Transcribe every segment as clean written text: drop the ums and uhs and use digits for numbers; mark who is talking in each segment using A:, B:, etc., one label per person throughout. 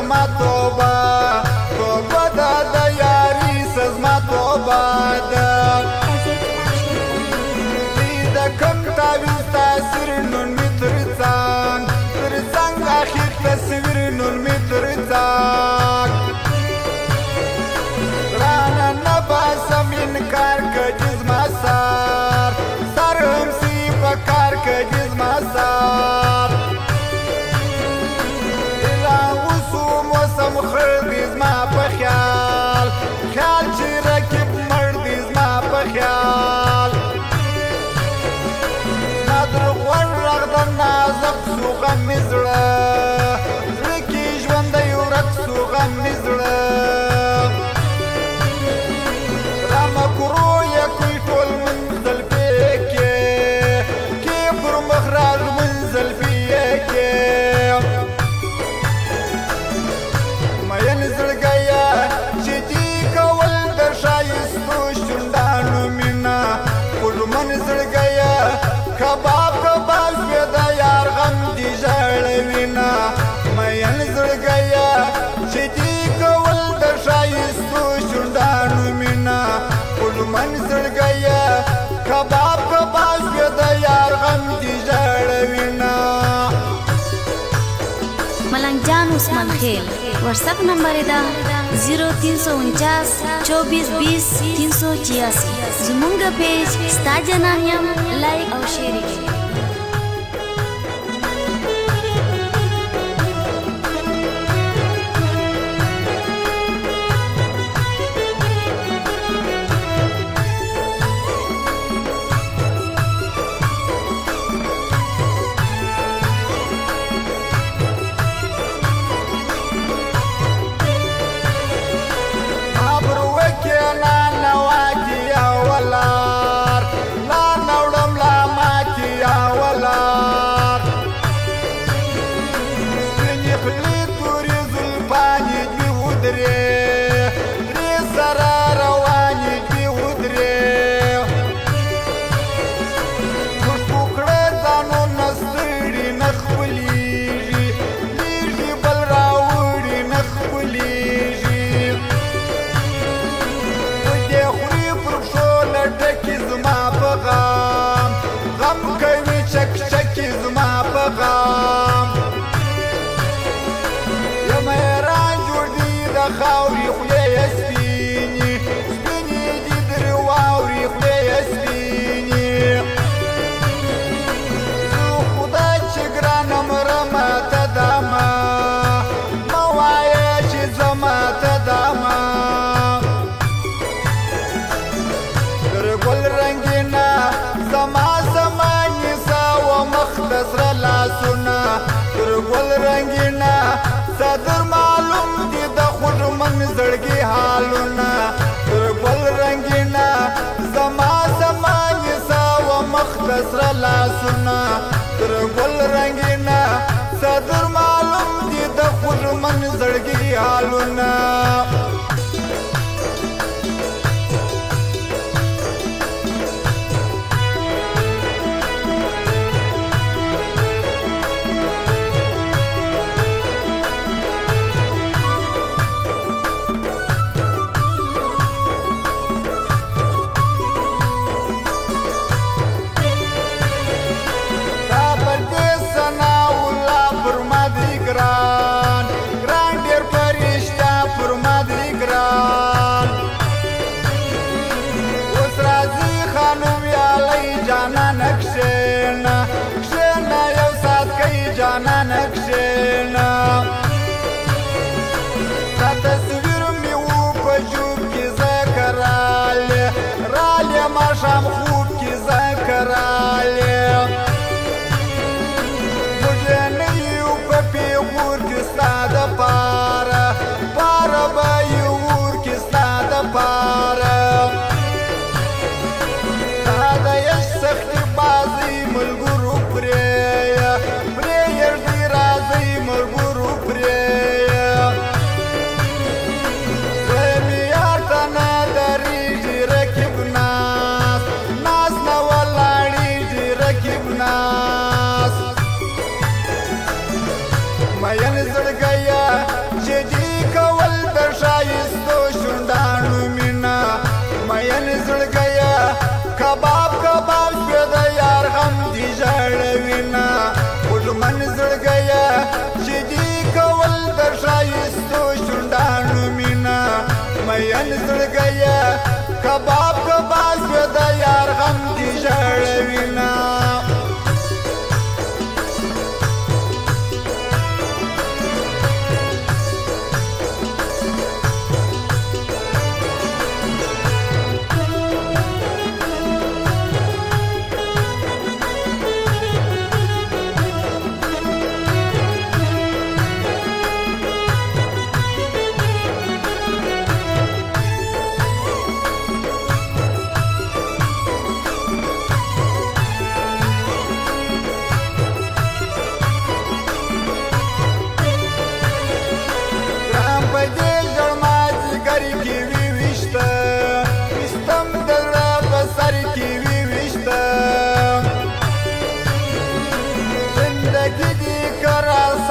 A: زما توبه توبه ده د یاري زما توبه ده د کم تعویض تاثیر نن می تر څنګ اخر تصویر نن می تر څنګ رانه نه باسم انکار که زما سر هم سی په کار که زما سر راوسو موسم خړ دی زما په خیال چې رکب مړ دی زما په خیال نادر غوړ رغد نازک سو غم مې زړه زړه کې ژوندی ورک سو غم مې زړه رامکرو یې کوی ټول منزل کې پر مخ راغ منزل کې مین زړګیا چې دې کول د ښایستو شونډانو مینا پړمن زړګیا کباب شوې د یار غم دې ژړوینا مین زړګیا چې دې کول د ښایستو شونډانو مینا پړمن زړګیا کباب شوې د یار غم دې ژړوینا
B: ملنګ جان عثمان خیل WhatsApp نمبر دا 0349 24 20 386 زمونږ پیج ستا جنانیم لایک او شیر کړئ
A: خاوري خولې سپینې سپینې دي در واوري خولې سپینې زه خدای چې ګرانه مره ماته دامه مه وایه چې زه ماته دامه تر ګل رنګینه زما نیسه و مخ د زړه لاسونه تر ګل رنګینه صدر معلوم دي د خوږمن زړګي حالونه تر ګل رنګینه زما نیسه و مخ د زړه لاسونه تر ګل رنګینه صدر معلوم دي د خوږمن زړګي حالونه ګران ډېر پرشتیا پر منزړګیا چې دی کول د ښایستو شونډانو مینا مین زړګیا کباب کباب د یار غم کې ژړوینا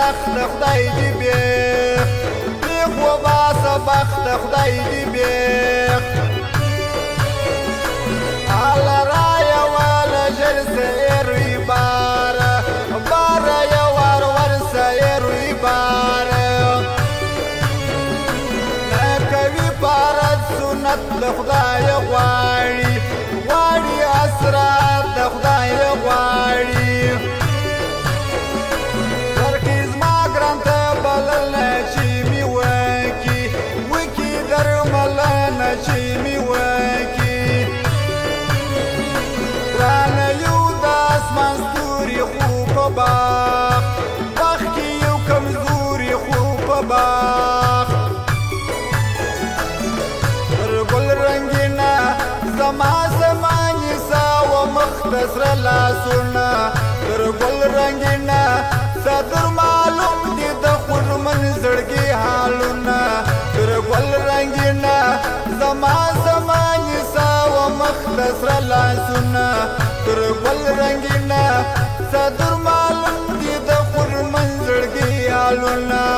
A: سخت خدای دی بیخ بیخ و باسه بخت خدای دی بیخ حالا رایا والا جل سیروی بار بار یا وار سیروی بار نکوی پارد سنت خدای غواړي غواړي اسرات خدای غواړي باخ کی یو کمزوری خوب باخ پر گل رنگینا زما زمانی سا و مختصر لاسونا پر گل رنگینا صدر معلوم دی د خود منزړګي حالونا پر گل رنگینا زما زمانی سا و مختصر لاسونا پر گل رنگینا صدر معلوم دی د خور منزړګي حالونه